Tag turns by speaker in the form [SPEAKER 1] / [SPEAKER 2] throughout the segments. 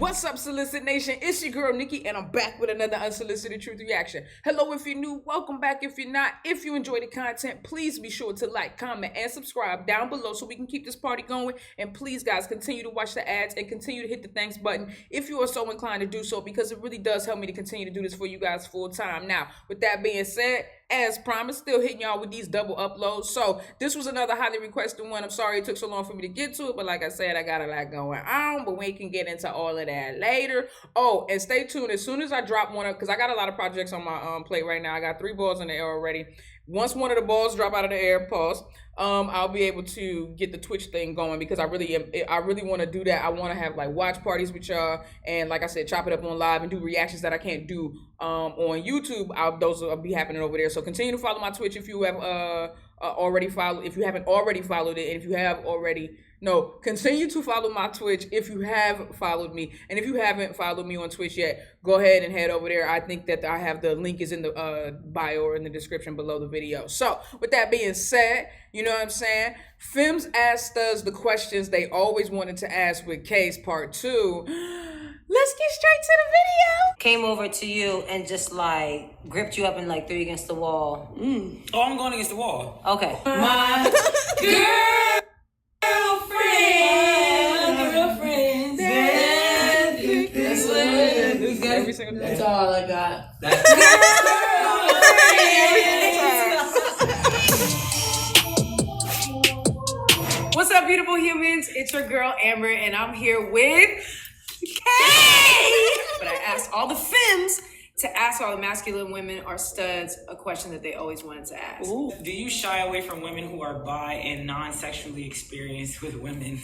[SPEAKER 1] What's up, Solicit Nation? It's your girl, Nikki, and I'm back with another Unsolicited Truth Reaction. Hello if you're new, welcome back if you're not. If you enjoy the content, please be sure to like, comment, and subscribe down below so we can keep this party going. And please, guys, continue to watch the ads and continue to hit the thanks button if you are so inclined to do so, because it really does help me to continue to do this for you guys full time. Now, with that being said, as promised, still hitting y'all with these double uploads. So this was another highly requested one. I'm sorry it took so long for me to get to it, but like I said, I got a lot going on, but we can get into all of that later. Oh, and stay tuned. As soon as I drop one up, because I got a lot of projects on my plate right now. I got 3 balls in the air already. Once one of the balls drop out of the air, pause, I'll be able to get the Twitch thing going, because I really want to do that. I want to have like watch parties with y'all, and like I said, chop it up on live and do reactions that I can't do on YouTube. Those will be happening over there. So continue to follow my Twitch if you have already followed. If you haven't already followed it, and if you have already, no, continue to follow my Twitch if you have followed me. And if you haven't followed me on Twitch yet, go ahead and head over there. I think that I have the link is in the bio or in the description below the video. So with that being said, you know what I'm saying? Fems asked us the questions they always wanted to ask with Case Part 2. Let's get straight to the video.
[SPEAKER 2] Came over to you and just like gripped you up and like threw you against the wall.
[SPEAKER 3] Oh, I'm going against the wall.
[SPEAKER 2] Okay.
[SPEAKER 3] My girlfriends.
[SPEAKER 1] Every single day.
[SPEAKER 4] That's all I got.
[SPEAKER 5] What's up, beautiful humans? It's your girl Amber, and I'm here with Kay. But I asked all the femmes to ask all the masculine women or studs a question that they always wanted to ask.
[SPEAKER 3] Ooh. Do you shy away from women who are bi and non-sexually experienced with women?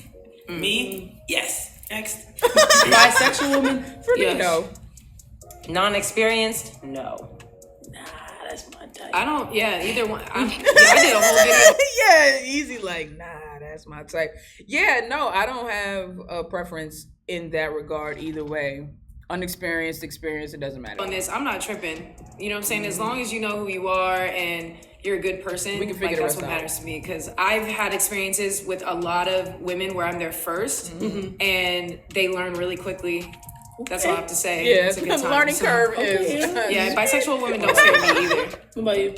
[SPEAKER 3] Me? Yes. Next.
[SPEAKER 4] Bisexual woman?
[SPEAKER 1] For me, no.
[SPEAKER 2] Non-experienced? No.
[SPEAKER 4] Nah, that's my type.
[SPEAKER 5] I don't, either one. I did a whole video.
[SPEAKER 1] Yeah, easy, like, nah, that's my type. Yeah, no, I don't have a preference in that regard either way. Unexperienced, experienced, it doesn't matter.
[SPEAKER 5] On this, I'm not tripping. You know what I'm saying? As long as you know who you are and you're a good person,
[SPEAKER 1] we can figure
[SPEAKER 5] that's
[SPEAKER 1] the
[SPEAKER 5] what
[SPEAKER 1] rest out.
[SPEAKER 5] matters to me. Because I've had experiences with a lot of women where I'm there first, and they learn really quickly. That's all I have to say.
[SPEAKER 1] Yeah,
[SPEAKER 5] it's a good time.
[SPEAKER 1] learning curve is.
[SPEAKER 5] Yeah, bisexual women don't scare me either.
[SPEAKER 4] What about you?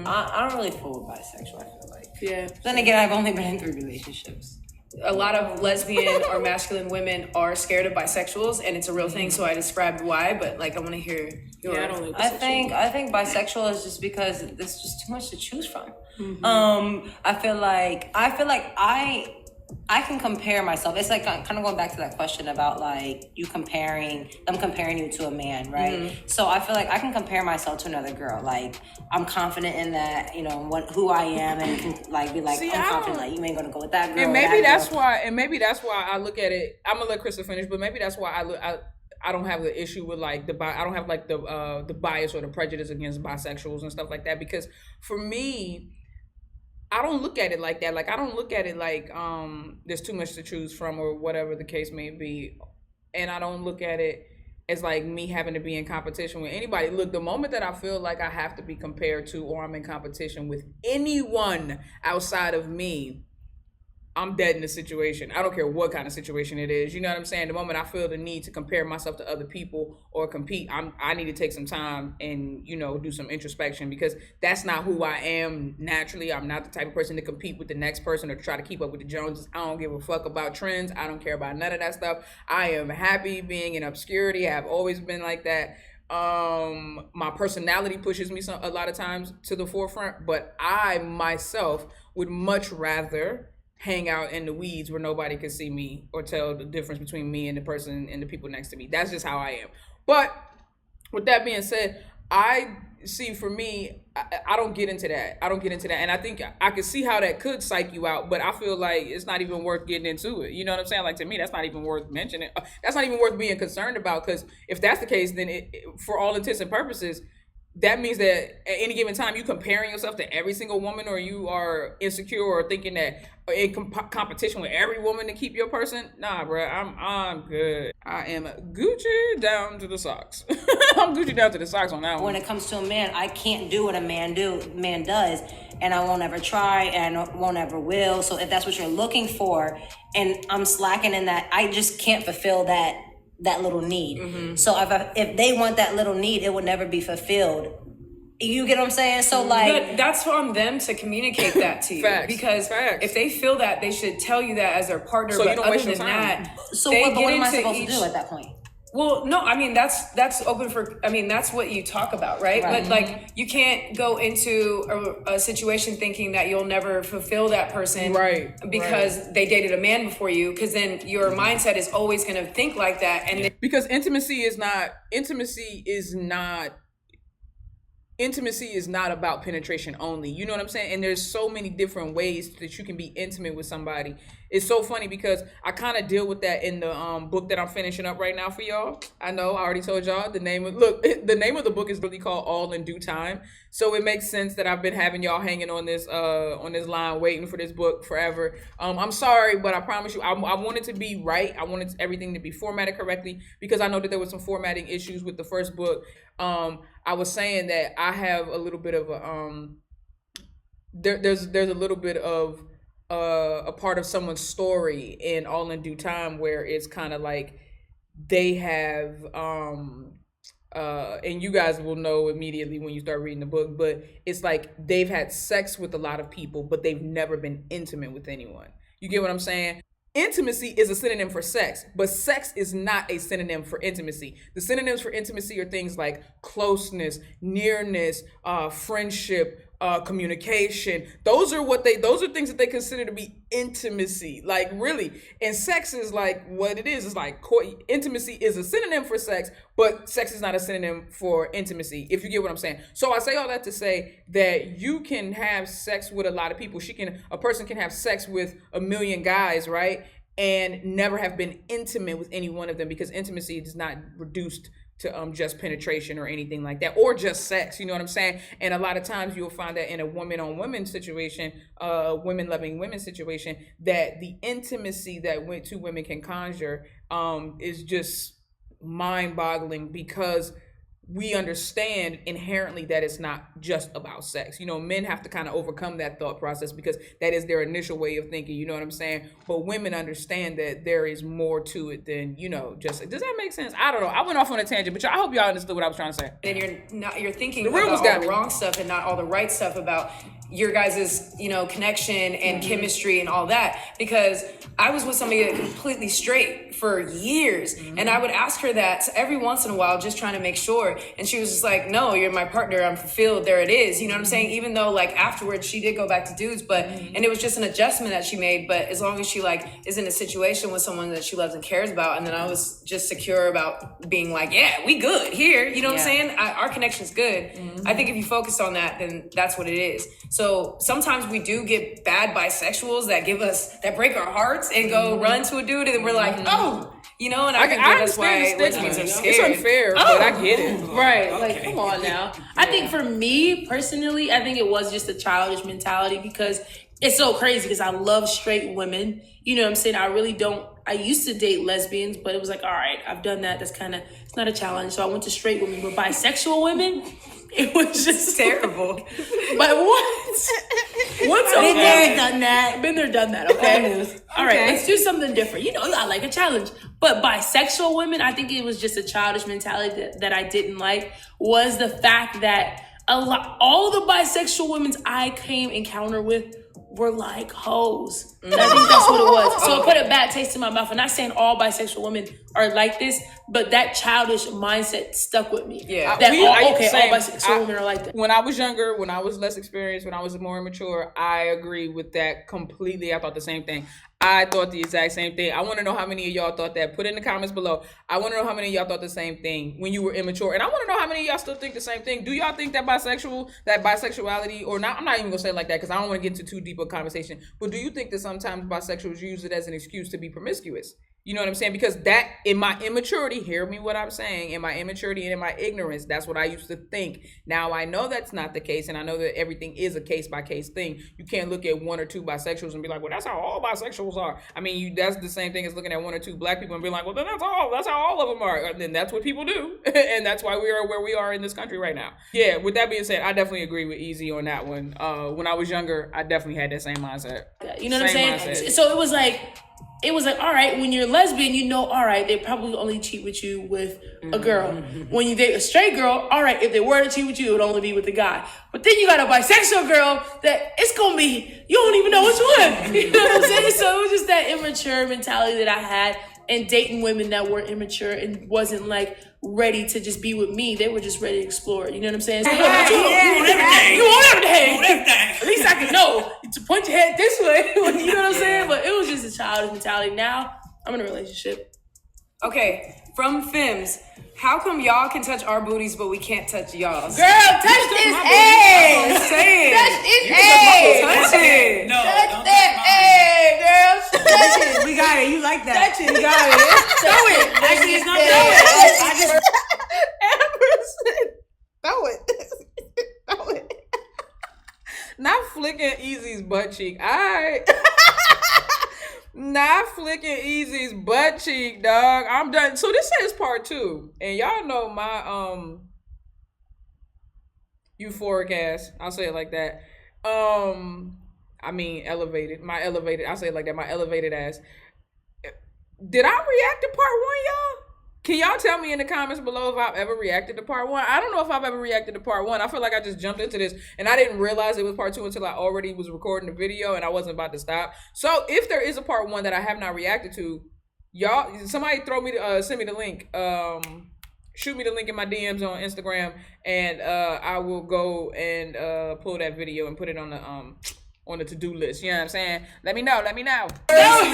[SPEAKER 2] I don't really fool with bisexual, I feel like.
[SPEAKER 5] Yeah.
[SPEAKER 2] Then again, I've only been in 3 relationships.
[SPEAKER 5] A lot of lesbian or masculine women are scared of bisexuals, and it's a real thing. So I described why, but like I want to hear your.
[SPEAKER 4] Yeah, I don't like
[SPEAKER 2] I think bisexual is just because there's just too much to choose from. I feel like I can compare myself. It's like kind of going back to that question about like I'm comparing you to a man, right? So I feel like I can compare myself to another girl. Like I'm confident in that, you know, who I am, and can like be like,
[SPEAKER 1] See,
[SPEAKER 2] I'm confident like you ain't gonna go with that girl.
[SPEAKER 1] And maybe that's why I look at it. I'm gonna let Krista finish, but maybe that's why I don't have the issue with like I don't have like the bias or the prejudice against bisexuals and stuff like that, because for me, I don't look at it like that. Like I don't look at it like there's too much to choose from or whatever the case may be. And I don't look at it as like me having to be in competition with anybody. Look, the moment that I feel like I have to be compared to or I'm in competition with anyone outside of me, I'm dead in the situation. I don't care what kind of situation it is. You know what I'm saying? The moment I feel the need to compare myself to other people or compete, I need to take some time and, you know, do some introspection, because that's not who I am naturally. I'm not the type of person to compete with the next person or to try to keep up with the Joneses. I don't give a fuck about trends. I don't care about none of that stuff. I am happy being in obscurity. I've always been like that. My personality pushes me a lot of times to the forefront, but I myself would much rather hang out in the weeds where nobody can see me or tell the difference between me and the person and the people next to me. That's just how I am. But with that being said, I see, for me, I don't get into that. And I think I can see how that could psych you out, but I feel like it's not even worth getting into it. You know what I'm saying? Like, to me, that's not even worth mentioning. That's not even worth being concerned about, because if that's the case, then for all intents and purposes, that means that at any given time you comparing yourself to every single woman, or you are insecure or thinking that in competition with every woman to keep your person. Nah, bro, I'm good. I am Gucci down to the socks. I'm Gucci down to the socks on that one.
[SPEAKER 2] When it comes to a man, I can't do what a man does, and I won't ever try, and I won't ever will. So if that's what you're looking for, and I'm slacking in that, I just can't fulfill that that little need. So if they want that little need, it will never be fulfilled. You get what I'm saying? So like
[SPEAKER 5] that's on them to communicate that to you. Because if they feel that, they should tell you that as their partner.
[SPEAKER 1] So
[SPEAKER 5] but
[SPEAKER 1] you don't
[SPEAKER 5] other
[SPEAKER 1] waste
[SPEAKER 5] than
[SPEAKER 1] your time.
[SPEAKER 5] that,
[SPEAKER 2] so
[SPEAKER 5] they
[SPEAKER 2] what
[SPEAKER 5] get
[SPEAKER 2] am I
[SPEAKER 5] into
[SPEAKER 2] supposed
[SPEAKER 5] each-
[SPEAKER 2] to do at that point?
[SPEAKER 5] Well, no, I mean that's open for. I mean that's what you talk about, right?
[SPEAKER 2] Right.
[SPEAKER 5] But like you can't go into a situation thinking that you'll never fulfill that person,
[SPEAKER 1] Right,
[SPEAKER 5] Because they dated a man before you, because then your mindset is always going to think like that, and then
[SPEAKER 1] Because intimacy is not about penetration only. You know what I'm saying? And there's so many different ways that you can be intimate with somebody. It's so funny because I kind of deal with that in the book that I'm finishing up right now for y'all. I know I already told y'all the name of the book is really called All in Due Time. So it makes sense that I've been having y'all hanging on this line waiting for this book forever. I'm sorry, but I promise you I wanted to be right. I wanted everything to be formatted correctly because I know that there was some formatting issues with the first book. I was saying that I have a little bit of a there's a little bit of a part of someone's story in All in Due Time where it's kind of like they have and you guys will know immediately when you start reading the book, but it's like they've had sex with a lot of people, but they've never been intimate with anyone. You get what I'm saying? Intimacy is a synonym for sex, but sex is not a synonym for intimacy. The synonyms for intimacy are things like closeness, nearness, friendship, communication. Those are things that they consider to be intimacy, like really. And sex is like what it is. It's like intimacy is a synonym for sex, but sex is not a synonym for intimacy, if you get what I'm saying. So I say all that to say that you can have sex with a lot of people. A person can have sex with a million guys, right? And never have been intimate with any one of them, because intimacy is not reduced to just penetration or anything like that, or just sex, you know what I'm saying? And a lot of times you'll find that in a woman-on-woman situation, women-loving women situation, that the intimacy that two women can conjure is just mind-boggling, because we understand inherently that it's not just about sex. You know, men have to kind of overcome that thought process because that is their initial way of thinking, you know what I'm saying? But women understand that there is more to it than, you know, just, does that make sense? I don't know. I went off on a tangent, but I hope y'all understood what I was trying to say.
[SPEAKER 5] then you're thinking
[SPEAKER 1] The
[SPEAKER 5] about
[SPEAKER 1] rumors
[SPEAKER 5] all
[SPEAKER 1] got
[SPEAKER 5] the
[SPEAKER 1] me.
[SPEAKER 5] wrong stuff and not all the right stuff about your guys' connection and chemistry and all that, because I was with somebody that completely straight for years, and I would ask her that every once in a while, just trying to make sure, and she was just like, no, you're my partner, I'm fulfilled, there it is, you know what I'm saying? Even though like afterwards she did go back to dudes, but and it was just an adjustment that she made, but as long as she like is in a situation with someone that she loves and cares about, and then I was just secure about being like, yeah, we good here, you know what I'm saying? Our connection's good. I think if you focus on that, then that's what it is. So sometimes we do get bad bisexuals that break our hearts and go run to a dude, and then we're like, oh, you know, and I think that's why
[SPEAKER 1] understand the
[SPEAKER 5] lesbians are
[SPEAKER 1] stigma.
[SPEAKER 5] scared.
[SPEAKER 1] It's unfair, but I get it.
[SPEAKER 4] Right, like come on now. I think for me personally, I think it was just a childish mentality, because it's so crazy because I love straight women. You know what I'm saying? I used to date lesbians, but it was like, all right, I've done that. It's not a challenge. So I went to straight women. But bisexual women, it was just
[SPEAKER 5] Terrible.
[SPEAKER 4] But what's okay?
[SPEAKER 2] Been there, done that.
[SPEAKER 4] Been there, done that. Okay. All right, let's do something different. You know, I like a challenge. But bisexual women, I think it was just a childish mentality that I didn't like, was the fact that all the bisexual women I came encounter with were like hoes. I think that's what it was. So it put a bad taste in my mouth. I'm not saying all bisexual women are like this, but that childish mindset stuck with me.
[SPEAKER 5] Yeah.
[SPEAKER 4] That all
[SPEAKER 1] Same.
[SPEAKER 4] bisexual women are like that.
[SPEAKER 1] When I was younger, when I was less experienced, when I was more immature, I agree with that completely. I thought the same thing. I thought the exact same thing. I want to know how many of y'all thought that. Put it in the comments below. I want to know how many of y'all thought the same thing when you were immature. And I want to know how many of y'all still think the same thing. Do y'all think that bisexuality, or not, I'm not even going to say it like that because I don't want to get into too deep a conversation, but do you think that sometimes bisexuals use it as an excuse to be promiscuous? You know what I'm saying? Because that, in my immaturity, hear me what I'm saying, in my immaturity and in my ignorance, that's what I used to think. Now I know that's not the case, and I know that everything is a case-by-case thing. You can't look at one or two bisexuals and be like, well, that's how all bisexuals are. I mean, that's the same thing as looking at one or two black people and being like, well, then that's how all of them are. And then that's what people do. And that's why we are where we are in this country right now. Yeah, with that being said, I definitely agree with Easy on that one. When I was younger, I definitely had that same mindset.
[SPEAKER 4] You know what I'm saying?
[SPEAKER 1] Mindset.
[SPEAKER 4] So it was like, it was like, all right, when you're lesbian, you know, all right, they probably only cheat with you with a girl. When you date a straight girl, all right, if they were to cheat with you, it would only be with a guy. But then you got a bisexual girl that it's going to be, you don't even know which one. You know what I'm saying? So it was just that immature mentality that I had, and dating women that were immature and wasn't like ready to just be with me. They were just ready to explore. You know what I'm saying? So,
[SPEAKER 3] You want everything.
[SPEAKER 4] you want everything.
[SPEAKER 3] You want everything.
[SPEAKER 4] At least I can know to point your head this way. You know what I'm saying? But it was just a childish mentality. Now I'm in a relationship.
[SPEAKER 5] Okay, from Fems, how come y'all can touch our booties but we can't touch y'all's?
[SPEAKER 4] Girl, touch this ass.
[SPEAKER 5] I'm saying.
[SPEAKER 4] Touch this ass.
[SPEAKER 5] Touch it.
[SPEAKER 3] No,
[SPEAKER 4] Touch
[SPEAKER 3] don't
[SPEAKER 4] that ass, girl. Touch it.
[SPEAKER 6] We got it. You like that?
[SPEAKER 4] Touch it. You got it. Throw it.
[SPEAKER 3] Actually, it's not
[SPEAKER 4] Throw
[SPEAKER 3] that.
[SPEAKER 4] it.
[SPEAKER 3] I just
[SPEAKER 1] Throw it. Throw it. Not flicking Easy's butt cheek. Alright. Not flicking Easy's butt cheek, dog. I'm done. So this is part 2. And y'all know my euphoric ass. I'll say it like that. I mean elevated. I'll say it like that. My elevated ass. Did I react to part 1, y'all? Can y'all tell me in the comments below if I've ever reacted to part 1? I don't know if I've ever reacted to part 1. I feel like I just jumped into this and I didn't realize it was part 2 until I already was recording the video and I wasn't about to stop. So if there is a part 1 that I have not reacted to, y'all, somebody send me the link. Shoot me the link in my DMs on Instagram and I will go and pull that video and put it on the to-do list. You know what I'm saying? Let me know.
[SPEAKER 3] recently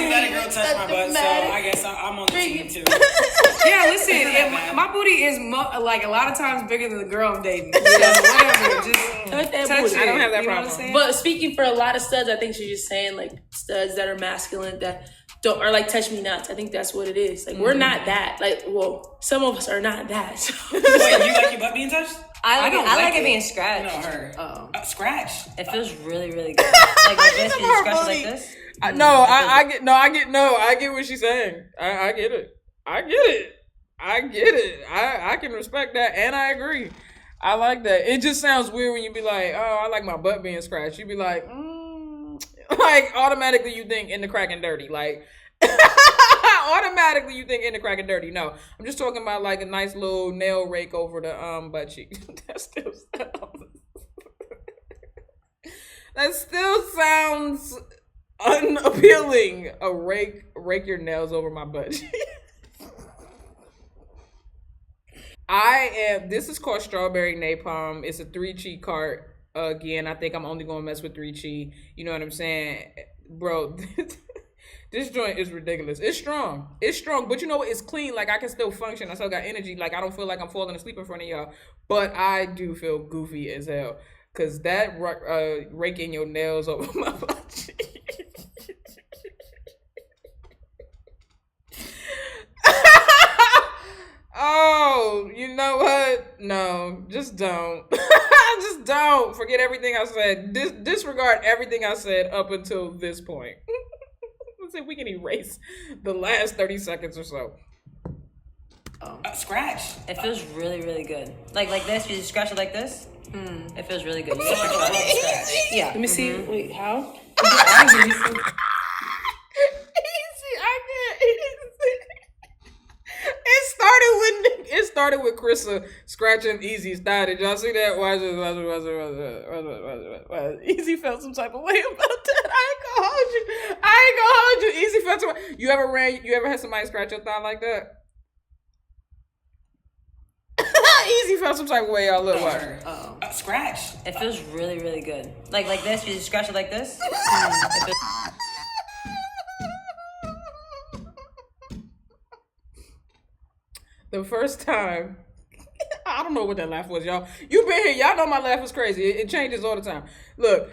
[SPEAKER 3] let a girl touch my butt, so I guess I'm on the team too.
[SPEAKER 5] Yeah, listen, my booty is like a lot of times bigger than the girl I'm dating. So whatever, just
[SPEAKER 4] Touch that
[SPEAKER 5] touch
[SPEAKER 4] booty.
[SPEAKER 5] it.
[SPEAKER 1] I don't have that
[SPEAKER 5] You know what
[SPEAKER 1] problem.
[SPEAKER 5] I'm saying?
[SPEAKER 4] But speaking for a lot of studs, I think she's just saying like studs that are masculine that don't are like touch me nots. I think that's what it is. Like we're not that. Like well, some of us are not that. So.
[SPEAKER 3] Wait, you like your butt being touched?
[SPEAKER 2] I
[SPEAKER 5] don't
[SPEAKER 2] like
[SPEAKER 5] like
[SPEAKER 2] it
[SPEAKER 5] it.
[SPEAKER 2] being
[SPEAKER 3] No,
[SPEAKER 2] scratched.
[SPEAKER 3] her. Scratch.
[SPEAKER 2] It feels really, really good. Like this, you scratch it like this.
[SPEAKER 1] I get what she's saying. I get it. I can respect that and I agree. I like that. It just sounds weird when you be like, oh, I like my butt being scratched. You be like, like automatically you think in the crack and dirty. Like automatically you think in the crack and dirty. No, I'm just talking about like a nice little nail rake over the butt cheek. That still sounds unappealing. A rake your nails over my butt cheek. This is called Strawberry Napalm. It's a 3-cheek cart. Again, I think I'm only gonna mess with 3-cheek. You know what I'm saying? Bro, this joint is ridiculous. It's strong, but you know what? It's clean. Like I can still function. I still got energy. Like I don't feel like I'm falling asleep in front of y'all. But I do feel goofy as hell. Cause that raking your nails over my butt cheek. Oh, you know what? No, just don't. Just don't. Forget everything I said. Disregard everything I said up until this point. Let's see if we can erase the last 30 seconds or so.
[SPEAKER 3] Scratch.
[SPEAKER 2] It feels really, really good. Like this, you just scratch it like this. It feels really good.
[SPEAKER 3] Scratch.
[SPEAKER 2] Yeah.
[SPEAKER 4] Let me see. Wait, how?
[SPEAKER 1] It started with Krista scratching Easy's thigh. Did y'all see that? Watch this. Easy felt some type of way about that. I ain't gonna hold you. Easy felt some. You ever had somebody scratch your thigh like that? Easy felt some type of way. Y'all look like.
[SPEAKER 3] Scratch.
[SPEAKER 2] It feels really, really good. Like this, you just scratch it like this. It feels-
[SPEAKER 1] The first time, I don't know what that laugh was, y'all. You been here, y'all know my laugh is crazy. It changes all the time. Look,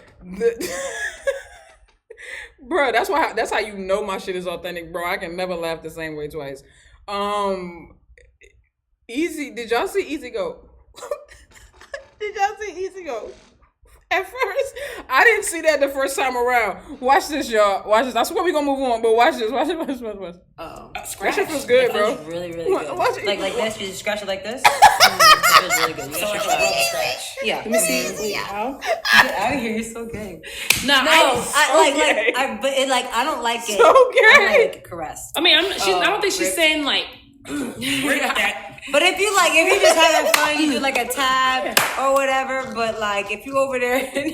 [SPEAKER 1] bro, that's how you know my shit is authentic, bro. I can never laugh the same way twice. Easy, did y'all see Easy go? Did y'all see Easy go? At first, I didn't see that the first time around. Watch this, y'all. Watch this. I swear we gonna move on, but watch this. Watch this.
[SPEAKER 3] Scratch.
[SPEAKER 1] That shit feels good,
[SPEAKER 2] It
[SPEAKER 1] bro.
[SPEAKER 2] feels really, really good.
[SPEAKER 1] Watch it.
[SPEAKER 2] Like this, you just scratch it like this. It feels really good. You
[SPEAKER 3] So
[SPEAKER 2] gotta
[SPEAKER 3] like a
[SPEAKER 2] try
[SPEAKER 3] rubber
[SPEAKER 2] it.
[SPEAKER 3] scratch.
[SPEAKER 2] Yeah.
[SPEAKER 4] Let me see. Wait, how?
[SPEAKER 2] Get out of here! You're so gay.
[SPEAKER 4] Nah,
[SPEAKER 2] But it like I don't like it.
[SPEAKER 1] So
[SPEAKER 2] I don't
[SPEAKER 1] gay.
[SPEAKER 2] like it caressed.
[SPEAKER 4] I mean, I don't think she's saying like.
[SPEAKER 3] Rip that.
[SPEAKER 2] But if you just having fun, you do like a tab or whatever. But like if you over there and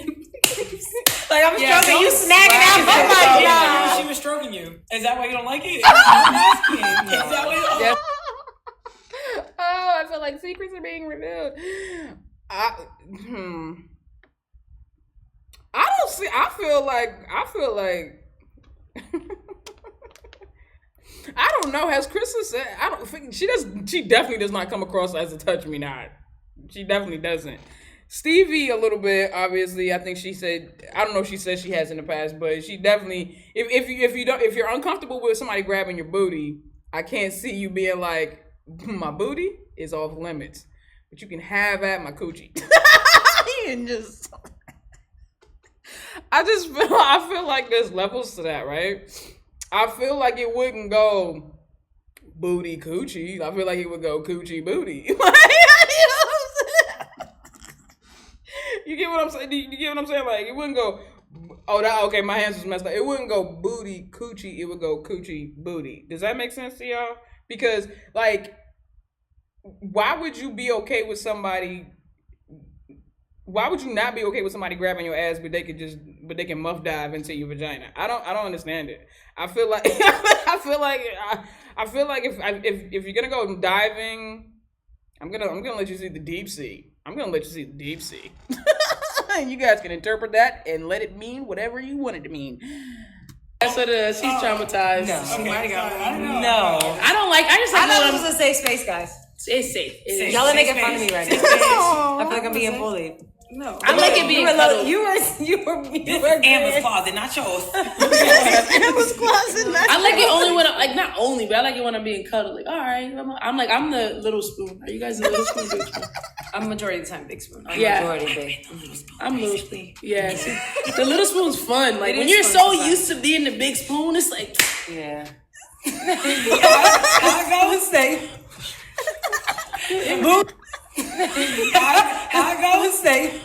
[SPEAKER 2] like I'm stroking you, smacking out. Oh my god!
[SPEAKER 3] She was stroking you. Is that why you don't like it? I'm asking. Is that why you don't like it?
[SPEAKER 1] Oh, I feel like secrets are being revealed. I don't see. I feel like. I don't know. Has Krista said? I don't think she does. She definitely does not come across as a touch me not. She definitely doesn't. Stevie a little bit. Obviously, I think she said. I don't know if she said she has in the past, but she definitely. If you're uncomfortable with somebody grabbing your booty, I can't see you being like, my booty is off limits, but you can have at my coochie. And just. I feel like there's levels to that, right? I feel like it wouldn't go booty coochie. I feel like it would go coochie booty. You know what I'm saying? You get what I'm saying? You get what I'm saying? Like it wouldn't go. Okay. My hands was messed up. It wouldn't go booty coochie. It would go coochie booty. Does that make sense to y'all? Because like, why would you be okay with somebody? Why would you not be okay with somebody grabbing your ass, but they can muff dive into your vagina? I don't understand it. I feel like if you're gonna go diving, I'm gonna let you see the deep sea. I'm gonna let you see the deep sea, and you guys can interpret that and let it mean whatever you want it to mean.
[SPEAKER 4] That's what it is. She's traumatized.
[SPEAKER 2] No.
[SPEAKER 3] Okay,
[SPEAKER 5] might have got
[SPEAKER 3] I don't know.
[SPEAKER 2] No.
[SPEAKER 4] I don't like. I just like.
[SPEAKER 2] I thought
[SPEAKER 4] when
[SPEAKER 2] this was a safe space, guys.
[SPEAKER 4] it's safe. It is.
[SPEAKER 2] Y'all are
[SPEAKER 3] Safe
[SPEAKER 2] making fun of me
[SPEAKER 3] space.
[SPEAKER 2] right now. I feel like I'm being bullied.
[SPEAKER 5] No.
[SPEAKER 4] I like it being cuddled.
[SPEAKER 2] You were
[SPEAKER 3] This is Amber's closet, not yours.
[SPEAKER 1] Amber's closet.
[SPEAKER 4] I like it only when I'm not only, but I like it when I'm being cuddled. Like, all right, I'm the little spoon. Are you guys the little spoon? Big spoon?
[SPEAKER 5] I'm majority of the time big spoon.
[SPEAKER 4] Yeah.
[SPEAKER 2] Majority big.
[SPEAKER 4] I'm little spoon. Yeah, see, the little spoon's fun. Like
[SPEAKER 5] It
[SPEAKER 4] when
[SPEAKER 5] is
[SPEAKER 4] you're
[SPEAKER 5] fun
[SPEAKER 4] so
[SPEAKER 5] sometimes.
[SPEAKER 4] used to being the big spoon, it's like
[SPEAKER 2] Yeah.
[SPEAKER 3] How I say? How I go and say?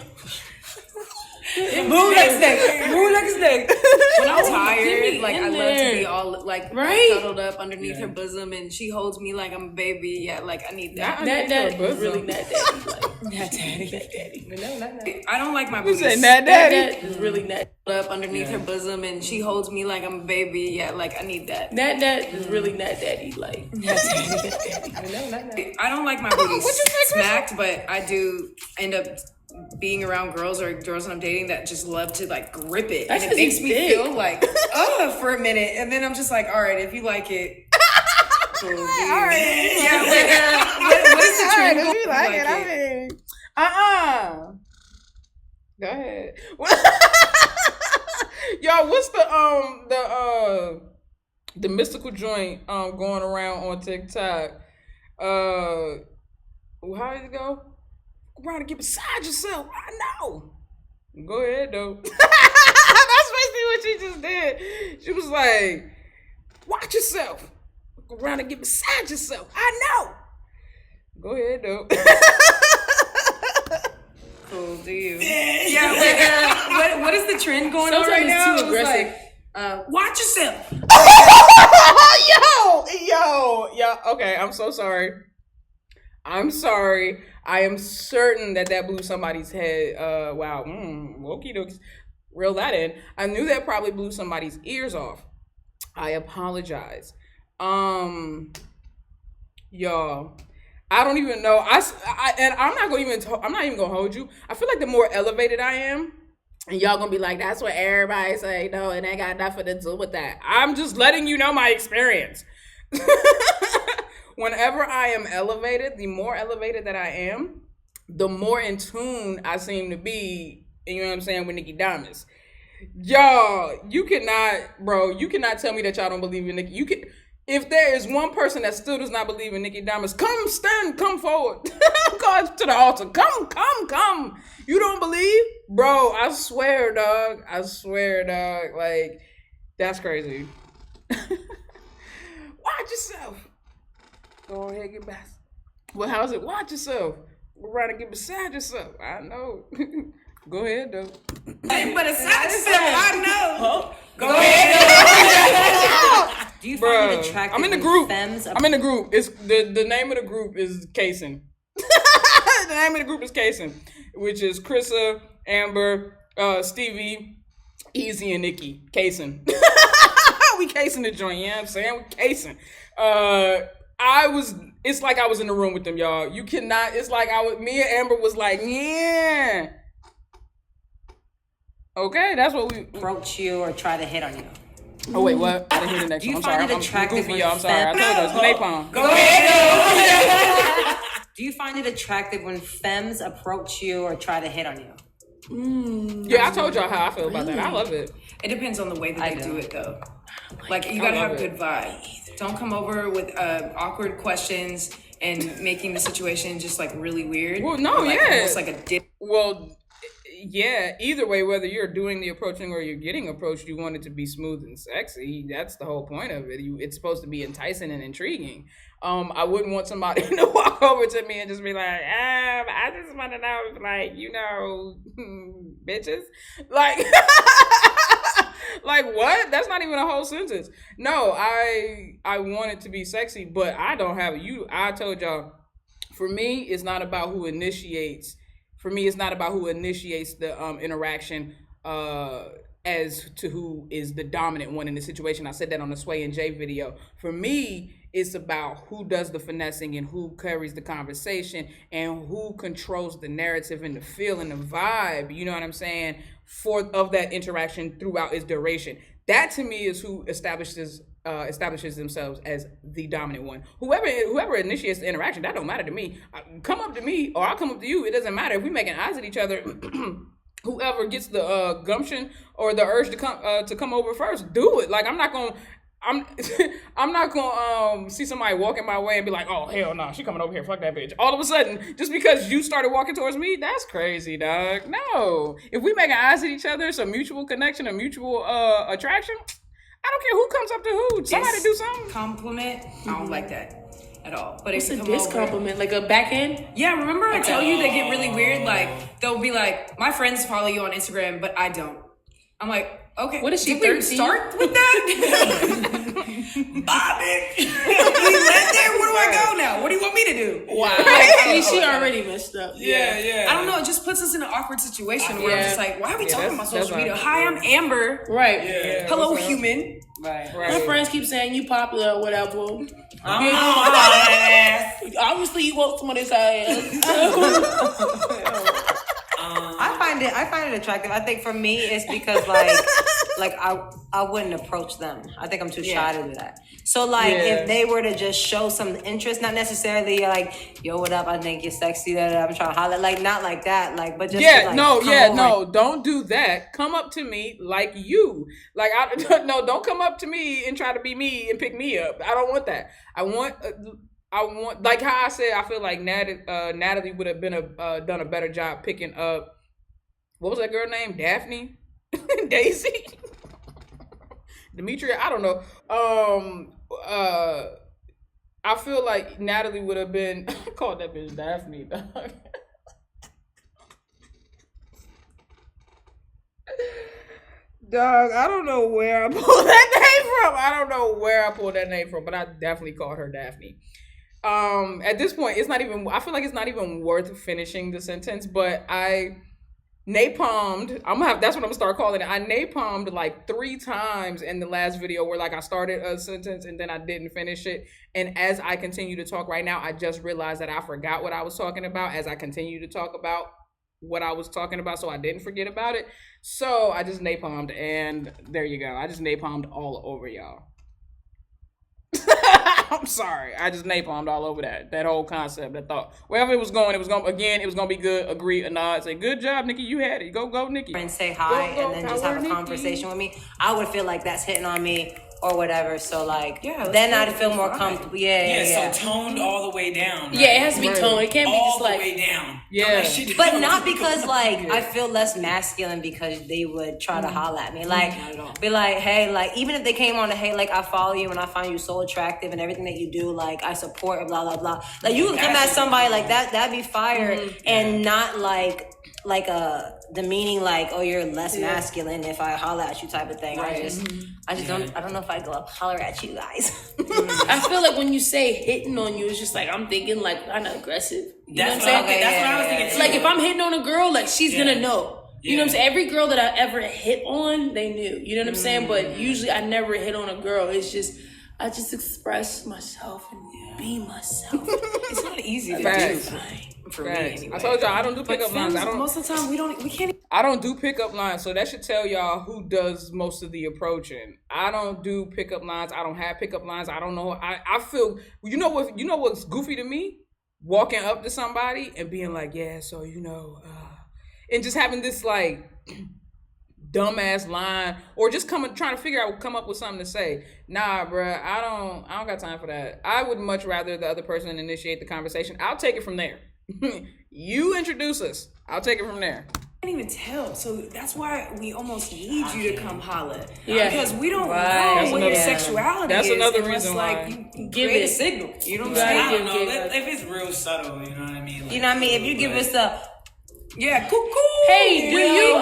[SPEAKER 2] Move like a snake. Move like a snake.
[SPEAKER 5] When I'm
[SPEAKER 4] Get
[SPEAKER 5] tired,
[SPEAKER 4] me
[SPEAKER 5] like I
[SPEAKER 4] in
[SPEAKER 5] love to
[SPEAKER 4] there.
[SPEAKER 5] be all like
[SPEAKER 4] Right.
[SPEAKER 5] cuddled up underneath her bosom, and she holds me like I'm a baby. Yeah, like I need that.
[SPEAKER 4] that is really not daddy. Like not daddy.
[SPEAKER 2] No, not that.
[SPEAKER 5] I don't like my
[SPEAKER 1] You
[SPEAKER 5] booty
[SPEAKER 1] say not daddy.
[SPEAKER 4] That is really not.
[SPEAKER 5] up underneath her bosom, and she holds me like I'm a baby. Yeah, like I need that.
[SPEAKER 4] That is really not daddy. Like
[SPEAKER 2] No, not that.
[SPEAKER 5] I don't like my booty smacked, but I do end up being around girls or girls that I'm dating that just love to like grip it,
[SPEAKER 4] That's
[SPEAKER 5] and it
[SPEAKER 4] 'cause
[SPEAKER 5] makes
[SPEAKER 4] he's
[SPEAKER 5] me
[SPEAKER 4] big.
[SPEAKER 5] feel like for a minute, and then I'm just like, all right, if you like it. Cool, dude. Yeah, what is the trend
[SPEAKER 1] If
[SPEAKER 5] going?
[SPEAKER 1] you like it, I mean, Go ahead. Yo, what's the mystical joint going around on TikTok? How did it go? Go around and get beside yourself. I know. Go ahead though. That's basically what she just did. She was like, watch yourself. Go around and get beside yourself. I know. Go ahead though.
[SPEAKER 5] Cool, do you?
[SPEAKER 3] Yeah.
[SPEAKER 5] What is the trend going on
[SPEAKER 4] Sometimes
[SPEAKER 5] right
[SPEAKER 4] it's
[SPEAKER 5] now?
[SPEAKER 4] too
[SPEAKER 5] It was
[SPEAKER 4] aggressive.
[SPEAKER 5] like,
[SPEAKER 3] Watch yourself.
[SPEAKER 1] Yo. Okay, I'm so sorry. I'm sorry. I am certain that blew somebody's head. Wow. Okie dokies. Reel that in. I knew that probably blew somebody's ears off. I apologize. Y'all. I don't even know. And I'm not even gonna hold you. I feel like the more elevated I am, and y'all gonna be like, that's what everybody say. No, it ain't got nothing to do with that. I'm just letting you know my experience. Whenever I am elevated, the more elevated that I am, the more in tune I seem to be, you know what I'm saying, with Nicki Diamonds. Y'all, you cannot tell me that y'all don't believe in Nicki. If there is one person that still does not believe in Nicki Diamonds, come forward. Come to the altar. Come. You don't believe? Bro, I swear, dog. Like, that's crazy. Watch yourself. Go ahead, get back. Well, how's it? Watch yourself. We're trying to get beside yourself. I know. Go ahead, though.
[SPEAKER 5] Hey, but beside yourself, I know.
[SPEAKER 3] Huh?
[SPEAKER 5] Go ahead.
[SPEAKER 2] Do you find it attractive?
[SPEAKER 1] I'm in the group. I'm in the group. It's the name of the group is Kaysen. The name of the group is Kaysen, which is Krissa, Amber, Stevie, Easy, and Nikki. Kaysen. We Kaysen the joint, you know what I'm saying? We Kaysen. It's like I was in the room with them, y'all. You cannot, it's like me and Amber was like, yeah. Okay, that's what we
[SPEAKER 2] approach you or try to hit on you.
[SPEAKER 1] Oh wait, what? I didn't hear the next
[SPEAKER 2] Do you
[SPEAKER 1] one.
[SPEAKER 2] find
[SPEAKER 1] I'm sorry.
[SPEAKER 2] it attractive
[SPEAKER 1] I'm goofy, y'all. I'm sorry. I
[SPEAKER 2] when
[SPEAKER 1] told you it's napalm.
[SPEAKER 5] Go ahead.
[SPEAKER 2] Do you find it attractive when femmes approach you or try to hit on you?
[SPEAKER 1] Yeah, I told y'all how I feel about that. I love it.
[SPEAKER 5] It depends on the way that
[SPEAKER 2] I
[SPEAKER 5] they
[SPEAKER 2] do.
[SPEAKER 5] do it, though. Like, you gotta
[SPEAKER 1] love
[SPEAKER 5] have a
[SPEAKER 1] it.
[SPEAKER 5] good vibe. Don't come over with awkward questions and making the situation just like really weird.
[SPEAKER 1] Well, no,
[SPEAKER 5] or, like,
[SPEAKER 1] yeah.
[SPEAKER 5] almost like a dip.
[SPEAKER 1] Well, yeah, either way, whether you're doing the approaching or you're getting approached, you want it to be smooth and sexy. That's the whole point of it. It's supposed to be enticing and intriguing. I wouldn't want somebody to walk over to me and just be like, I just want to know, like, bitches. Like, like what? That's not even a whole sentence. No, I want it to be sexy, but I don't have it. I told y'all, for me, it's not about who initiates. For me, it's not about who initiates the interaction as to who is the dominant one in the situation. I said that on the Sway and Jay video. For me, it's about who does the finessing and who carries the conversation and who controls the narrative and the feel and the vibe, you know what I'm saying, of that interaction throughout its duration. That to me is who establishes themselves as the dominant one. Whoever initiates the interaction, that don't matter to me. Come up to me or I'll come up to you. It doesn't matter. If we making eyes at each other, whoever gets the gumption or the urge to come over first, do it. Like I'm not gonna see somebody walking my way and be like, oh hell no, she coming over here, fuck that bitch. All of a sudden, just because you started walking towards me, that's crazy, dog. No. If we making eyes at each other, it's a mutual connection, a mutual attraction. I don't care who comes up to who. Somebody do something.
[SPEAKER 5] Compliment. I don't like that at all. But
[SPEAKER 4] It's
[SPEAKER 5] if
[SPEAKER 4] a
[SPEAKER 5] you come over,
[SPEAKER 4] compliment, like a backhand.
[SPEAKER 5] yeah, remember I tell you they get really weird. Like they'll be like, my friends follow you on Instagram, but I don't. I'm like, okay.
[SPEAKER 4] What is she,
[SPEAKER 5] Did we
[SPEAKER 4] 13?
[SPEAKER 5] start with that? Bobby, we went there. Where do I go now? What do you want me to do?
[SPEAKER 4] Wow. I mean, she already messed up.
[SPEAKER 3] Yeah.
[SPEAKER 5] I don't know. It just puts us in an awkward situation where I'm
[SPEAKER 1] Yeah.
[SPEAKER 5] just like, why are we talking about
[SPEAKER 1] that's
[SPEAKER 5] social media?
[SPEAKER 1] awkward.
[SPEAKER 5] Hi, I'm Amber.
[SPEAKER 4] Right.
[SPEAKER 3] Yeah.
[SPEAKER 5] Hello,
[SPEAKER 1] what's up?
[SPEAKER 5] human.
[SPEAKER 2] Right.
[SPEAKER 4] My friends keep saying you popular or whatever. Obviously, you want somebody's ass.
[SPEAKER 2] I find it attractive. I think for me, it's because like I wouldn't approach them. I think I'm too shy to do that. So if they were to just show some interest, not necessarily like, yo, what up? I think you're sexy. I'm trying to holler. Like not like that. Like, but just come over.
[SPEAKER 1] Don't do that. Come up to me like you. Like don't come up to me and try to be me and pick me up. I don't want that. I want like how I said. I feel like Natalie would have been done a better job picking up. What was that girl name? Daphne? Daisy? Demetria? I don't know. I feel like Natalie would have been I called that bitch Daphne, dog. Dog, I don't know where I pulled that name from. But I definitely called her Daphne. At this point, I feel like it's not even worth finishing the sentence, but I napalmed. That's what I'm gonna start calling it. I napalmed like 3 times in the last video where like I started a sentence and then I didn't finish it. And as I continue to talk right now, I just realized that I forgot what I was talking about as I continue to talk about what I was talking about, so I didn't forget about it. So I just napalmed, and there you go. I just napalmed all over y'all. I'm sorry. I just napalmed all over that whole concept, that thought. Wherever it was going to be good. Agree, a nod, say, good job, Nikki, you had it. Go, Nikki.
[SPEAKER 2] And say hi
[SPEAKER 1] Go,
[SPEAKER 2] and then just have a
[SPEAKER 1] Nikki.
[SPEAKER 2] conversation with me. I would feel like that's hitting on me or whatever. So like,
[SPEAKER 5] Yeah,
[SPEAKER 2] then
[SPEAKER 5] let's
[SPEAKER 2] I'd feel more
[SPEAKER 5] fine.
[SPEAKER 2] comfortable. Yeah.
[SPEAKER 3] So toned all the way down. Right?
[SPEAKER 4] Yeah, it has to be toned. It can't be
[SPEAKER 3] all
[SPEAKER 4] just
[SPEAKER 3] the
[SPEAKER 4] like
[SPEAKER 3] way down.
[SPEAKER 1] Yeah.
[SPEAKER 3] Don't let shit
[SPEAKER 2] But
[SPEAKER 3] down.
[SPEAKER 2] not because like I feel less masculine because they would try to holler at me. Like
[SPEAKER 5] Not at all.
[SPEAKER 2] be like, hey, like even if they came on to hey, like I follow you and I find you so attractive and everything that you do, like I support and blah blah blah. Like you can come at somebody like that, that'd be fire and not like demeaning like, oh, you're less masculine if I holler at you type of thing.
[SPEAKER 5] Right.
[SPEAKER 2] I just don't know if I'd go up holler at you guys.
[SPEAKER 4] I feel like when you say hitting on you, it's just like I'm thinking like kind of aggressive. You know what I'm
[SPEAKER 3] That's
[SPEAKER 4] saying?
[SPEAKER 3] what, that's what I was thinking.
[SPEAKER 4] It's
[SPEAKER 3] too.
[SPEAKER 4] like if I'm hitting on a girl, like she's gonna know. You know what I'm
[SPEAKER 3] Yeah.
[SPEAKER 4] saying? Every girl that I ever hit on, they knew. You know what I'm saying? But usually I never hit on a girl. It's just I just express myself and be myself.
[SPEAKER 5] It's not easy to
[SPEAKER 1] Facts.
[SPEAKER 5] do. For me,
[SPEAKER 1] Facts.
[SPEAKER 5] anyway.
[SPEAKER 1] I told y'all I don't do
[SPEAKER 5] But
[SPEAKER 1] pickup lines. I don't.
[SPEAKER 5] most of the time we can't.
[SPEAKER 1] I don't do pickup lines, so that should tell y'all who does most of the approaching. I don't do pickup lines. I don't have pickup lines. I don't know. I feel you know what's goofy to me? Walking up to somebody and being like, yeah, so and just having this like dumbass line or just trying to come up with something to say. Nah, bruh, I don't got time for that. I would much rather the other person initiate the conversation. I'll take it from there. You introduce us. I'll take it from there.
[SPEAKER 5] I can't even tell. So that's why we almost need you to come holler.
[SPEAKER 4] Yeah.
[SPEAKER 5] Because we don't
[SPEAKER 1] That's
[SPEAKER 5] know what your
[SPEAKER 1] another-
[SPEAKER 5] sexuality
[SPEAKER 1] that's
[SPEAKER 5] is.
[SPEAKER 1] another
[SPEAKER 5] unless,
[SPEAKER 1] reason
[SPEAKER 5] like,
[SPEAKER 1] why.
[SPEAKER 5] you
[SPEAKER 4] Give
[SPEAKER 5] create
[SPEAKER 4] it.
[SPEAKER 5] a signal. You know what I'm
[SPEAKER 4] Right.
[SPEAKER 5] saying?
[SPEAKER 3] I don't know.
[SPEAKER 4] Yeah.
[SPEAKER 3] If it's real subtle, you know what I mean? Like,
[SPEAKER 2] You know what I mean? If you give us a
[SPEAKER 5] Yeah, cuckoo.
[SPEAKER 4] Hey, do you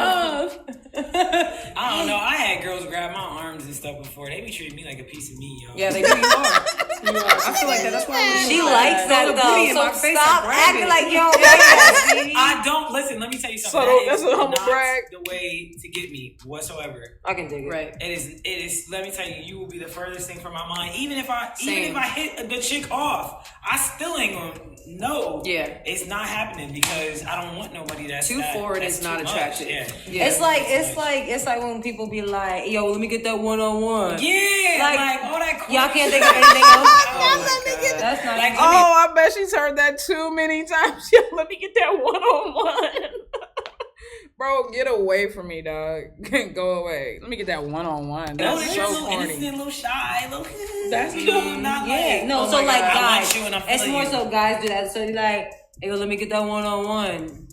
[SPEAKER 3] I don't know. I had girls grab my arms and stuff before. They be treating me like a piece of meat, yo.
[SPEAKER 5] Yeah, they do. You are. I feel like that. That's why
[SPEAKER 2] she likes that
[SPEAKER 5] the booty in
[SPEAKER 2] though.
[SPEAKER 5] my
[SPEAKER 2] So
[SPEAKER 5] face,
[SPEAKER 2] stop
[SPEAKER 5] I grab
[SPEAKER 2] acting
[SPEAKER 5] it.
[SPEAKER 2] like you don't like that, sweetie.
[SPEAKER 3] I don't listen. Let me tell you something.
[SPEAKER 1] So
[SPEAKER 3] That
[SPEAKER 1] that's
[SPEAKER 3] is
[SPEAKER 1] a humble
[SPEAKER 3] not
[SPEAKER 1] brag.
[SPEAKER 3] the way to get me whatsoever.
[SPEAKER 2] I can dig it.
[SPEAKER 5] Right.
[SPEAKER 3] It is. Let me tell you, you will be the furthest thing from my mind. Even if I
[SPEAKER 5] Same.
[SPEAKER 3] hit the chick off, I still ain't gonna know.
[SPEAKER 5] Yeah.
[SPEAKER 3] It's not happening because I don't want nobody that's
[SPEAKER 5] Too forward
[SPEAKER 3] that's
[SPEAKER 5] is not
[SPEAKER 3] too much.
[SPEAKER 5] attractive.
[SPEAKER 3] Yeah.
[SPEAKER 2] It's like when people be like, yo, let me get that one-on-one.
[SPEAKER 3] Yeah,
[SPEAKER 2] Like,
[SPEAKER 3] all that.
[SPEAKER 2] Y'all can't think of anything else?
[SPEAKER 3] Oh my God.
[SPEAKER 2] That's not
[SPEAKER 3] Like,
[SPEAKER 1] Oh, I bet she's heard that too many times. Yo, let me get that one-on-one. Bro, get away from me, dog. Go away. Let me get that one-on-one.
[SPEAKER 3] No,
[SPEAKER 1] That's
[SPEAKER 3] you're a
[SPEAKER 1] so
[SPEAKER 3] little
[SPEAKER 1] corny.
[SPEAKER 3] innocent, a little shy, a little.
[SPEAKER 4] That's
[SPEAKER 3] you know, not
[SPEAKER 2] Yeah,
[SPEAKER 3] like.
[SPEAKER 2] no,
[SPEAKER 3] oh
[SPEAKER 2] so
[SPEAKER 3] my
[SPEAKER 2] like
[SPEAKER 3] God, I want
[SPEAKER 2] guys,
[SPEAKER 3] you and I'm
[SPEAKER 2] it's
[SPEAKER 3] feeling
[SPEAKER 2] more
[SPEAKER 3] you.
[SPEAKER 2] so guys do that. So you like, hey, yo, let me get that one-on-one.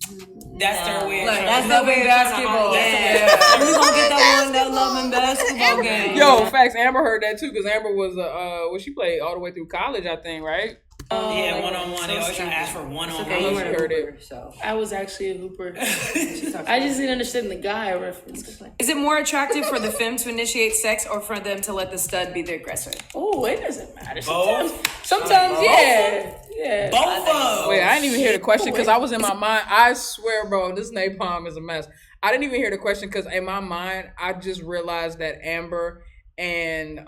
[SPEAKER 3] That's their way. of
[SPEAKER 5] Like,
[SPEAKER 3] trying
[SPEAKER 2] That's
[SPEAKER 3] to-
[SPEAKER 2] the way basketball.
[SPEAKER 3] Yeah.
[SPEAKER 2] Yeah. We gonna get that loving basketball game.
[SPEAKER 1] Yo, facts. Amber heard that too because Amber was she played all the way through college, I think, right?
[SPEAKER 3] Yeah, one-on-one. They always trying to ask for
[SPEAKER 2] Okay, you
[SPEAKER 3] one-on-one.
[SPEAKER 1] she
[SPEAKER 2] weren't
[SPEAKER 1] heard
[SPEAKER 2] a hooper,
[SPEAKER 1] it.
[SPEAKER 2] so.
[SPEAKER 4] I was actually a hooper. I just didn't understand the guy reference.
[SPEAKER 5] Is it more attractive for the femme to initiate sex or for them to let the stud be the aggressor?
[SPEAKER 4] Oh, it doesn't matter.
[SPEAKER 3] Both?
[SPEAKER 4] Sometimes, yeah.
[SPEAKER 3] Both of them.
[SPEAKER 1] Wait, I didn't even hear the question because I was in my mind. I swear, bro, this napalm is a mess. I didn't even hear the question because in my mind, I just realized that Amber and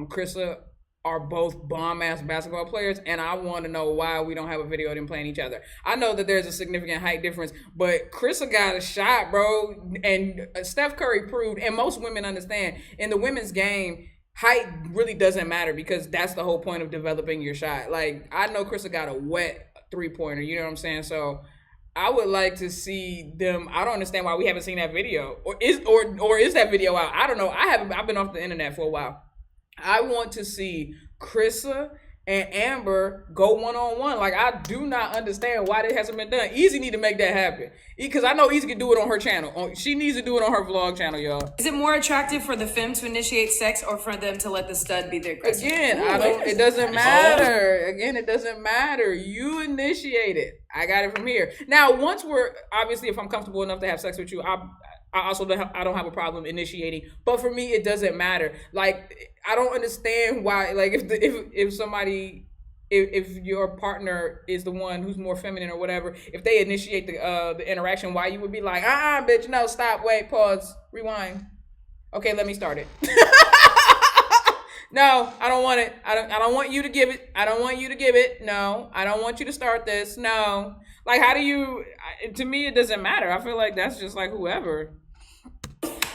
[SPEAKER 1] Krista are both bomb-ass basketball players, and I want to know why we don't have a video of them playing each other. I know that there's a significant height difference, but Krista got a shot, bro, and Steph Curry proved, and most women understand, in the women's game, height really doesn't matter because that's the whole point of developing your shot. Like, I know Krista got a wet three-pointer, you know what I'm saying? So I would like to see them. I don't understand why we haven't seen that video. Or is that video out? I don't know. I've been off the internet for a while. I want to see Krista and Amber go one-on-one. Like, I do not understand why that hasn't been done. Easy need to make that happen. Because I know Easy can do it on her channel. She needs to do it on her vlog channel, y'all.
[SPEAKER 5] Is it more attractive for the femme to initiate sex or for them to let the stud be the aggressor?
[SPEAKER 1] Again, it doesn't matter. Again, it doesn't matter. You initiate it. I got it from here. Now, once obviously, if I'm comfortable enough to have sex with you, I also don't have a problem initiating. But for me, it doesn't matter. Like, I don't understand why. Like, if your partner is the one who's more feminine or whatever, if they initiate the interaction, why you would be like, bitch, no, stop, wait, pause, rewind. Okay, let me start it. No, I don't want it. I don't want you to give it. I don't want you to give it. No, I don't want you to start this. No. Like, how do you, to me, it doesn't matter. I feel like that's just like whoever.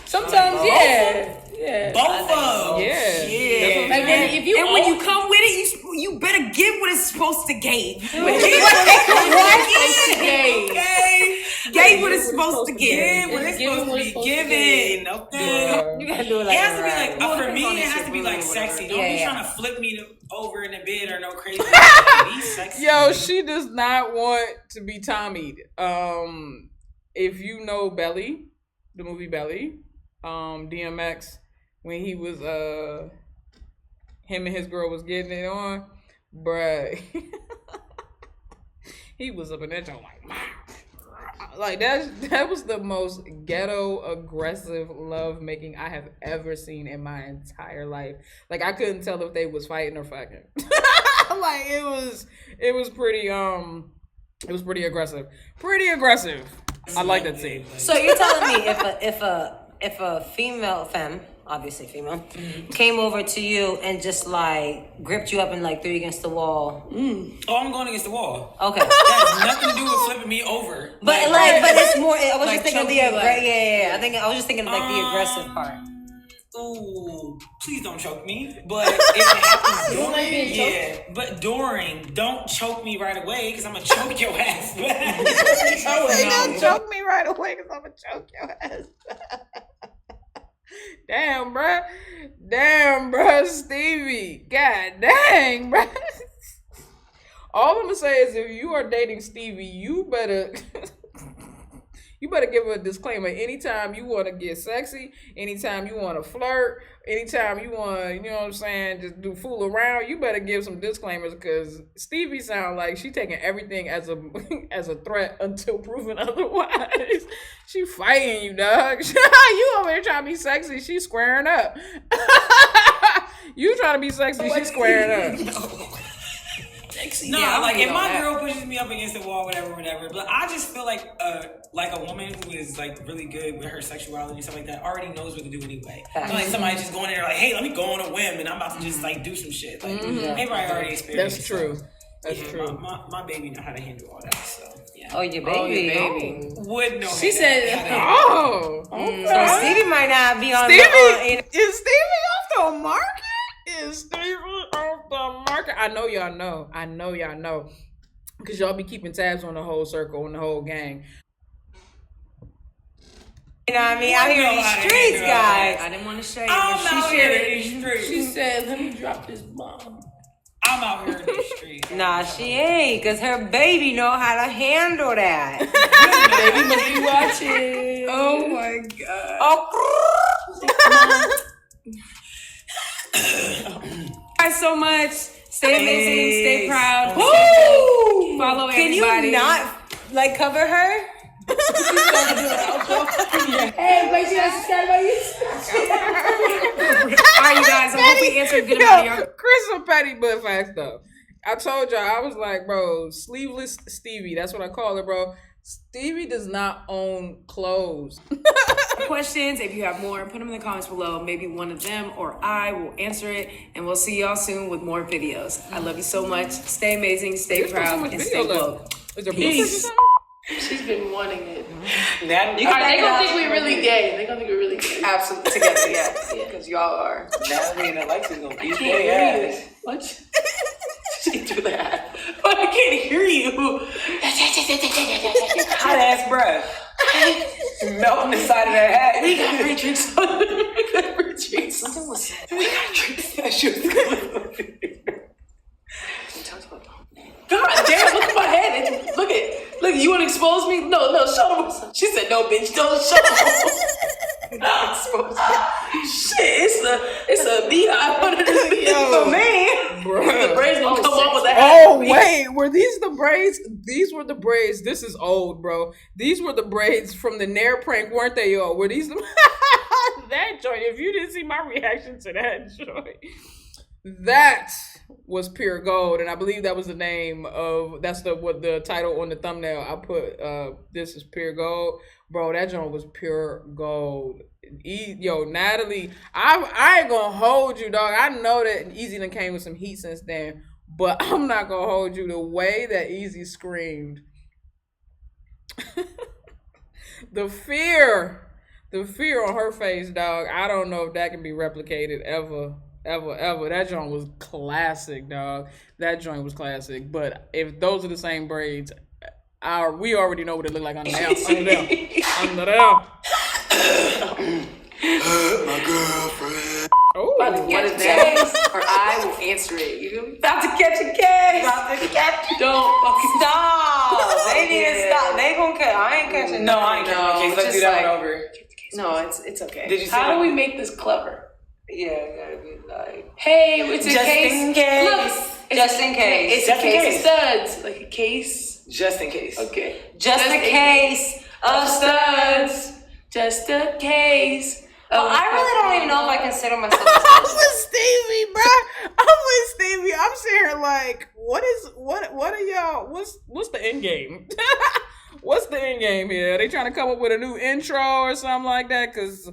[SPEAKER 4] Sometimes, yeah.
[SPEAKER 3] Both of them.
[SPEAKER 1] Yeah.
[SPEAKER 3] Yeah.
[SPEAKER 1] That's what I'm
[SPEAKER 4] Like,
[SPEAKER 1] saying.
[SPEAKER 4] if you
[SPEAKER 5] And when you come with it, you better give what it's supposed to give.
[SPEAKER 3] Okay.
[SPEAKER 5] gave what it's supposed to
[SPEAKER 3] Yeah,
[SPEAKER 5] give.
[SPEAKER 3] what it's supposed to be given. Okay.
[SPEAKER 2] You gotta do it
[SPEAKER 3] It
[SPEAKER 2] like
[SPEAKER 3] has to be
[SPEAKER 2] that.
[SPEAKER 3] like, for me,
[SPEAKER 5] on
[SPEAKER 3] it
[SPEAKER 5] this
[SPEAKER 3] has
[SPEAKER 5] shit,
[SPEAKER 3] to be like sexy. Don't be trying to flip me over in the bed or no crazy. Be sexy.
[SPEAKER 1] Yo, she does not want to be Tommied. If you know Belly, the movie Belly, DMX, when he was him and his girl was getting it on, bruh. He was up in that joint like that was the most ghetto aggressive love making I have ever seen in my entire life. Like I couldn't tell if they was fighting or fucking. Like it was pretty aggressive. Pretty aggressive. I like that scene.
[SPEAKER 2] So you're telling me if a female femme, obviously female, came over to you and just like gripped you up and like threw you against the wall.
[SPEAKER 3] Oh, I'm going against the wall.
[SPEAKER 2] Okay.
[SPEAKER 3] That has nothing to do with flipping me over.
[SPEAKER 2] But it's more. I was
[SPEAKER 5] Like
[SPEAKER 2] just thinking of the
[SPEAKER 5] choking, like-
[SPEAKER 2] I was just thinking of like the aggressive part.
[SPEAKER 3] Ooh, please don't choke me. But if it happens during, but during, don't choke me right away because I'm gonna choke your ass back.
[SPEAKER 1] Don't choke me right away because I'm gonna choke your ass. Damn, bruh, Stevie. God dang, bruh. All I'm gonna say is if you are dating Stevie, you better give a disclaimer. Anytime you want to get sexy, anytime you want to flirt, anytime you want, you know what I'm saying, just do fool around, you better give some disclaimers because Stevie sound like she taking everything as a threat until proven otherwise. She fighting you, dog. You over here trying to be sexy, she squaring up. You trying to be sexy, she squaring up.
[SPEAKER 3] No,
[SPEAKER 5] Yeah,
[SPEAKER 3] like if my
[SPEAKER 5] that.
[SPEAKER 3] girl pushes me up against the wall, whatever. But I just feel like a woman who is like really good with her sexuality and stuff like that already knows what to do anyway. So like somebody just going in there like, hey, let me go on a whim and I'm about to just like do some shit. Like maybe I already experienced.
[SPEAKER 1] That's true. That's
[SPEAKER 3] Yeah,
[SPEAKER 1] true.
[SPEAKER 3] My baby know how to handle all that. So yeah.
[SPEAKER 2] Oh, your baby.
[SPEAKER 3] Would know.
[SPEAKER 4] She said,
[SPEAKER 1] Oh,
[SPEAKER 2] So Stevie might not be on
[SPEAKER 1] Stevie, is Stevie off the market? Is Stevie off the market? I know y'all know. Because y'all be keeping tabs on the whole circle and the whole gang.
[SPEAKER 2] You know what I mean? Out here in these streets, guys.
[SPEAKER 5] I didn't want to shade,
[SPEAKER 3] I'm
[SPEAKER 5] but
[SPEAKER 3] out
[SPEAKER 5] she
[SPEAKER 3] here
[SPEAKER 5] shared
[SPEAKER 3] in
[SPEAKER 5] it.
[SPEAKER 3] these streets.
[SPEAKER 4] she said, let me drop this bomb.
[SPEAKER 3] I'm out here in these streets.
[SPEAKER 2] Nah, she ain't, because her baby know how to handle that.
[SPEAKER 4] Baby must be watching.
[SPEAKER 5] Oh my god.
[SPEAKER 2] Oh,
[SPEAKER 5] Guys, so much. Stay amazing. Stay proud.
[SPEAKER 2] woo!
[SPEAKER 5] Follow
[SPEAKER 2] Can
[SPEAKER 5] everybody.
[SPEAKER 2] you not, like, cover her?
[SPEAKER 4] Hey, make sure you subscribe on YouTube.
[SPEAKER 5] All right, you guys. I hope we answered a good amount of your.
[SPEAKER 1] Chris some petty butt facts though. I told y'all, I was like, bro, sleeveless Stevie. That's what I call her, bro. Stevie does not own clothes.
[SPEAKER 5] questions. If you have more, put them in the comments below. Maybe one of them or I will answer it. And we'll see y'all soon with more videos. I love you so much. Stay amazing, stay proud, and stay woke.
[SPEAKER 1] Is there
[SPEAKER 4] Peace. She's been wanting it.
[SPEAKER 3] That,
[SPEAKER 4] All right, they gonna think we really gay. They gonna think we really gay.
[SPEAKER 5] Absolutely together, yeah. Because y'all are.
[SPEAKER 3] Natalie and Alexis gonna beat
[SPEAKER 4] Can't
[SPEAKER 3] their
[SPEAKER 4] hear
[SPEAKER 3] ass.
[SPEAKER 4] you. What? She do that. But I can't hear you.
[SPEAKER 3] Hot ass breath. Melting the side of their hat.
[SPEAKER 4] We got free drinks. We got free drinks.
[SPEAKER 5] Something was said.
[SPEAKER 4] We got drinks. That shit was good. God damn, look at my head. Look, you want to expose me? No, show them. She said, no, bitch, don't show them. Don't expose me. Shit, it's a beehive under this bitch for me.
[SPEAKER 1] Bruh.
[SPEAKER 4] The braids gonna come up with that.
[SPEAKER 1] Oh, wait, were these the braids? These were the braids. This is old, bro. These were the braids from the Nair prank, weren't they, y'all? Were these the... that joint, if you didn't see my reaction to that joint, that was pure gold, and I believe that was the name of what the title on the thumbnail I put. This is pure gold, bro. That joint was pure gold. Yo, Natalie, I ain't gonna hold you, dog. I know that Easy done came with some heat since then, but I'm not gonna hold you. The way that Easy screamed, the fear on her face, dog. I don't know if that can be replicated ever. That joint was classic, dog. That joint was classic. But if those are the same braids, We already know what it look like under there. Under there.
[SPEAKER 6] My girlfriend.
[SPEAKER 1] Oh,
[SPEAKER 5] What is that? Or I will answer it. You
[SPEAKER 2] About to catch a case.
[SPEAKER 4] Don't fucking
[SPEAKER 2] Stop. They need to stop. They gonna catch. I ain't catching.
[SPEAKER 3] No, I ain't catching no case. Let's do that one over.
[SPEAKER 5] No, it's okay.
[SPEAKER 3] Did you see
[SPEAKER 4] How do
[SPEAKER 3] that?
[SPEAKER 4] we make this clever?
[SPEAKER 2] Yeah, it gotta be like.
[SPEAKER 4] Hey, it's a
[SPEAKER 3] Just
[SPEAKER 4] case.
[SPEAKER 3] in case.
[SPEAKER 4] Look, it's
[SPEAKER 2] Just in case.
[SPEAKER 4] It's
[SPEAKER 3] Just
[SPEAKER 4] a
[SPEAKER 3] in
[SPEAKER 4] case
[SPEAKER 3] case.
[SPEAKER 4] of studs. Like a case.
[SPEAKER 3] Just in case.
[SPEAKER 4] Okay.
[SPEAKER 2] Just a case of studs.
[SPEAKER 4] Just a case.
[SPEAKER 2] Well, I really don't even know if I consider myself a
[SPEAKER 1] I'm
[SPEAKER 2] stud.
[SPEAKER 1] with Stevie, bro. I'm with Stevie. I'm sitting here like, what are y'all? What's the end game? What's the end game here? Are they trying to come up with a new intro or something like that? Cause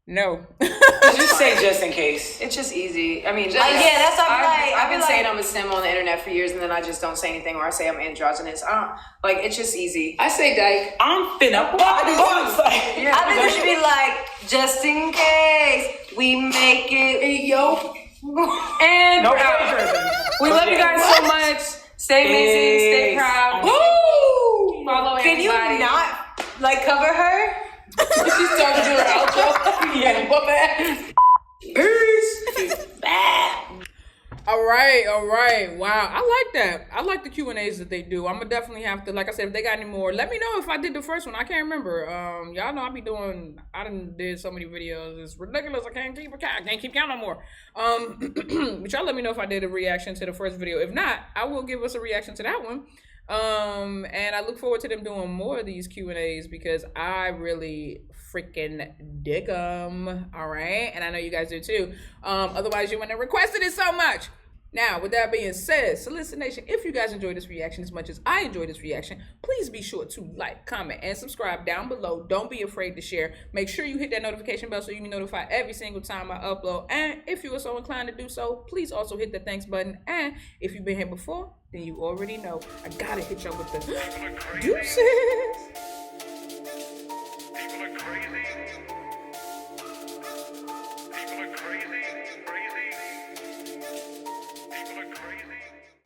[SPEAKER 1] no.
[SPEAKER 3] Just say just in case.
[SPEAKER 5] It's just easy. I mean,
[SPEAKER 2] yeah, that's what I'm like.
[SPEAKER 5] I've been
[SPEAKER 2] I'm
[SPEAKER 5] saying
[SPEAKER 2] like-
[SPEAKER 5] I'm a sim on the internet for years, and then I just don't say anything, or I say I'm androgynous. I don't like. It's just easy.
[SPEAKER 4] I say dyke.
[SPEAKER 3] I'm finna pop this.
[SPEAKER 2] I think it should be like, just in case we make it.
[SPEAKER 4] Hey, yo.
[SPEAKER 5] And
[SPEAKER 3] No
[SPEAKER 5] we're out.
[SPEAKER 3] person.
[SPEAKER 5] We love you guys so much. Stay amazing. Stay
[SPEAKER 3] Peace.
[SPEAKER 5] proud.
[SPEAKER 4] Woo!
[SPEAKER 5] Follow
[SPEAKER 2] Can you
[SPEAKER 5] everybody.
[SPEAKER 2] not like cover her?
[SPEAKER 4] She started doing her outro.
[SPEAKER 3] Yeah, what bad?
[SPEAKER 4] Peace.
[SPEAKER 1] All right. Wow, I like that. I like the Q&As that they do. I'm gonna definitely have to, like I said, if they got any more, let me know if I did the first one. I can't remember. Y'all know I done did so many videos. It's ridiculous. I can't keep count no more. But y'all let me know if I did a reaction to the first video. If not, I will give us a reaction to that one. And I look forward to them doing more of these Q&As because I really freaking dig them. All right, and I know you guys do too. Otherwise you wouldn't have requested it so much. Now, with that being said, Solicit Nation, if you guys enjoyed this reaction as much as I enjoyed this reaction, please be sure to like, comment, and subscribe down below. Don't be afraid to share. Make sure you hit that notification bell so you can be notified every single time I upload. And if you are so inclined to do so, please also hit the thanks button. And if you've been here before, then you already know I gotta hit y'all with the deuces.